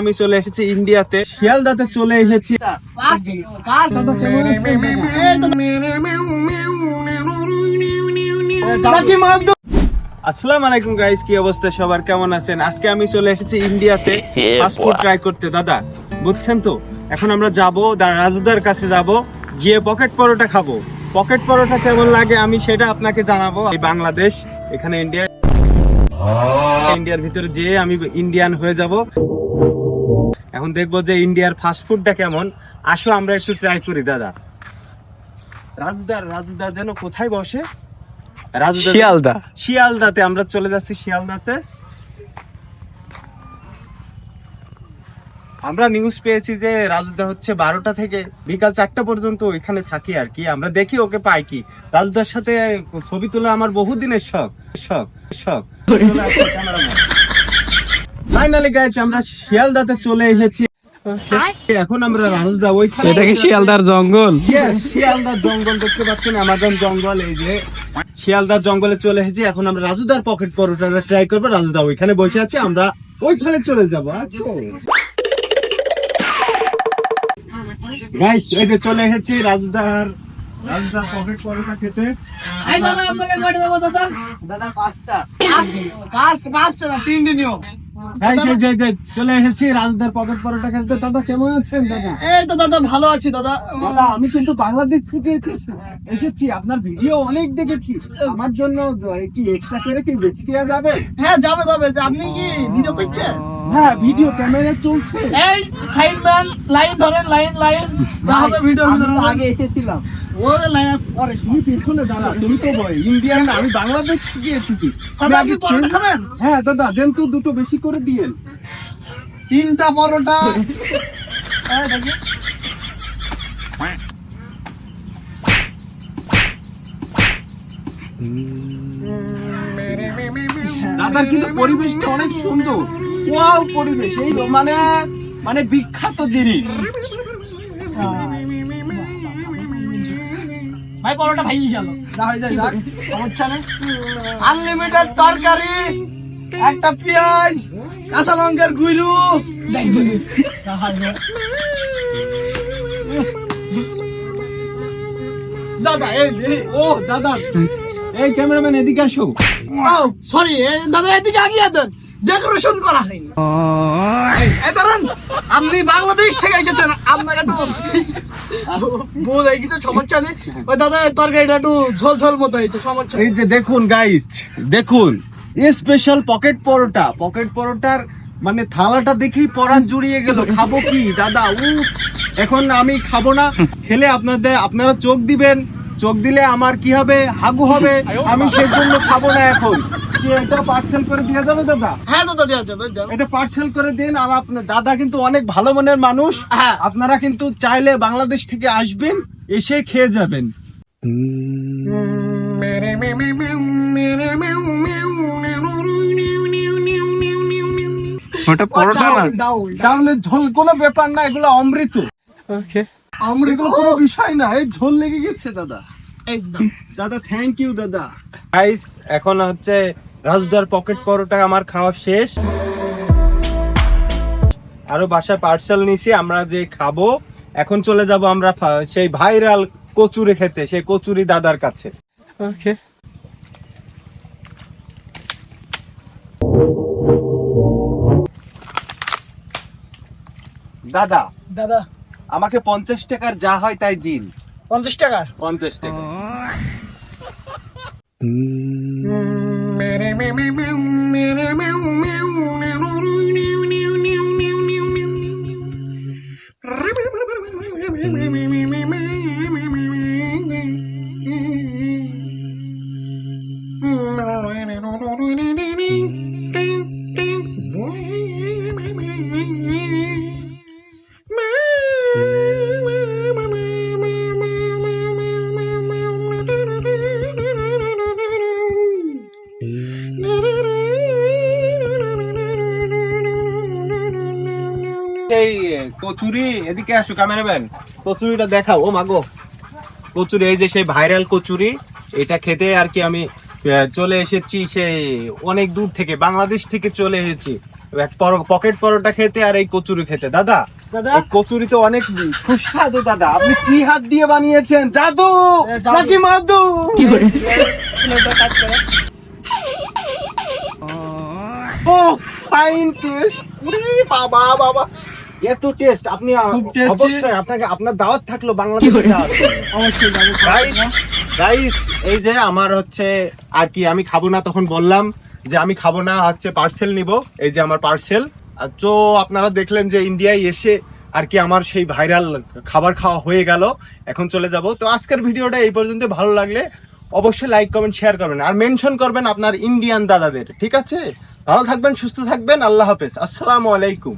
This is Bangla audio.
আমি চলে এসেছি ইন্ডিয়াতে, শিয়ালদাতে চলে এসেছি। আসসালামু আলাইকুম গাইস, কি অবস্থা সবার, কেমন আছেন? আজকে আমি চলে এসেছি ইন্ডিয়াতে ফাস্ট ফুড ট্রাই করতে। দাদা বুঝছেন তো, এখন আমরা যাব রাজুদার কাছে, যাব গিয়ে পকেট পরোটা খাবো। পকেট পরোটা কেমন লাগে আমি সেটা আপনাকে জানাবো। এই বাংলাদেশ, এখানে ইন্ডিয়ার ভিতরে যেয়ে আমি ইন্ডিয়ান হয়ে যাব। এখন দেখবো যে ইন্ডিয়ার ফাস্ট ফুডটা কেমন। আসো আমরা একটু ট্রাই করি। দাদা রাজুদা যেন কোথায় বসে? শিয়ালদাতে আমরা চলে যাচ্ছি। শিয়ালদাতে আমরা নিউজ পেয়েছি যে রাজুদা হচ্ছে 12টা থেকে বিকাল 4টা পর্যন্ত এখানে থাকি আর কি। আমরা দেখি ওকে পাই কি। রাজুদার সাথে ছবি তোলা আমার বহুদিনের শখ। ফাইনালি গাইস, আমরা শিয়ালদাতে চলে এসেছি। এখন আমরা রাজুদা ওইখানে, এটা কি শিয়ালদার জঙ্গল? শিয়ালদার জঙ্গল দেখতে পাচ্ছেন, আমাজন জঙ্গল। এই যে শিয়ালদার জঙ্গলে চলে এসেছি। এখন আমরা রাজুদার পকেট পরোটাটা ট্রাই করবো। রাজুদা ওইখানে বসে আছে, আমরা ওইখানে চলে যাবো। গাইস এই যে চলে এসেছি রাজুদার পকেট পরোটা খেতে। চলে এসেছি রাজুদার পকেট পরোটা খেতে। দাদা কেমন আছেন? দাদা এই তো দাদা ভালো আছি দাদা। দাদা আমি কিন্তু বাংলাদেশ থেকে এসেছি, আপনার ভিডিও অনেক দেখেছি। আমার জন্য কি এক্সট্রা করে কি বেশি দেওয়া যাবে? হ্যাঁ যাবে। আপনি কি ভিডিও করছেন? হ্যাঁ ভিডিও ক্যামেরা চলছে। এই সাইড ম্যান, লাইন ধরেন, লাইন যা হবে ভিডিও আগে এসেছিলাম। ও লাইন পরে তুমি পেছনে দাদা, তুমি তো ইন্ডিয়ান, আমি বাংলাদেশ থেকে এসেছি। দাদা কি পরোটা খাবেন? হ্যাঁ দাদা দেন তো, দুটো বেশি করে দিয়েন। 3টা পরোটা। এই দেখি দাদার কিন্তু পরিবেশটা অনেক সুন্দর। ওয়াও পরিবেশ, এই মানে বিখ্যাত জিনিস। ভাই পরোটা ভাই গেল, যা হয়ে যায় যাক, সমস্যা নেই। আনলিমিটেড তরকারি, একটা পেঁয়াজ, কাঁচা লঙ্কার গুঁড়ো। দাদা ও দাদা, এই ক্যামেরাম্যান এদিকে আসো। ও সরি দাদা, এদিকে আগিয়ে দেন, ডেকোরেশন করা হয়নি। এই দাঁড়ান, আপনি বাংলাদেশ থেকে এসেছেন, আপনাকে একটু ভুল হয়ে গেছে, সমস্যা নেই। ওই দাদা তরকারিটা একটু ঝোল মতো হয়েছে, সমস্যা নেই। এই যে দেখুন গাইস, দেখুন স্পেশাল পকেট পরোটার মানে থালাটা দেখি পরাণ জুড়িয়ে গেল। খাবো কি দাদা? এখন আমি খাবো না। খেলে আপনারা চোখ দিবেন, চোখ দিলে আমার কি হবে? হাগু হবে। আমি সেই জন্য খাবো না এখন। কি এটা পার্সেল করে দেওয়া যাবে দাদা? হ্যাঁ দাদা দেওয়া যাবে। এটা পার্সেল করে দিন। আর আপনার দাদা কিন্তু অনেক ভালো মনের মানুষ। হ্যাঁ, আপনারা কিন্তু চাইলে বাংলাদেশ থেকে আসবেন, এসে খেয়ে যাবেন। ওটা পরোটা না, তাহলে ঝোল কোনো ব্যাপার না, এগুলো অমৃত। এগুলো কোনো বিষয় না, এই ঝোল লেগে গেছে দাদা। দাদা থ্যাংক ইউ দাদা। গাইস এখন হচ্ছে রাজুদার পকেট পরোটা আমার খাওয়া শেষ। আরো বাসায় পার্সেল নিছি, আমরা যে খাবো। এখন চলে যাব আমরা সেই ভাইরাল কচুরি খেতে, সেই কচুরি দাদার কাছে। ওকে দাদা, আমাকে 50 টাকার যা হয় তাই দিন। 50 টাকা? 50 টাকা। এই কচুরি এদিকে আসো ক্যামেরাম্যান, কচুরিটা দেখাও। ও মাগো কচুরি, এই যে সেই ভাইরাল কচুরি, এটা খেতে আর কি আমি চলে এসেছি সেই অনেক দূর থেকে, বাংলাদেশ থেকে চলে এসেছি। পকেট পরোটা খেতে আর এই কচুরি খেতে। দাদা দাদা? এই কচুরি তো অনেক সুস্বাদু দাদা, আপনি কি হাত দিয়ে বানিয়েছেন? জাদু জাদু। নাকি মাদু? ও ফাইন টেস্ট, বাবা বাবা এত টেস্ট! আপনি খুব tasty। অবশ্যই আপনাকে আপনার দাওয়াত থাকলো বাংলাদেশে যাওয়ার। অবশ্যই যাবো। গাইস এই যে আমার হচ্ছে আর কি, আমি খাবো না, তখন বললাম যে আমি খাবো না, হচ্ছে পার্সেল নিব। এই যে আমার পার্সেল। তো আপনারা দেখলেন যে ইন্ডিয়ায় এসে আর কি আমার সেই ভাইরাল খাবার খাওয়া হয়ে গেল, এখন চলে যাব। তো আজকের ভিডিওটা এই পর্যন্ত, ভালো লাগলে অবশ্যই লাইক কমেন্ট শেয়ার করবেন আর মেনশন করবেন আপনার ইন্ডিয়ান দাদাদের, ঠিক আছে? ভালো থাকবেন, সুস্থ থাকবেন, আল্লাহ হাফেজ, আসসালামু আলাইকুম।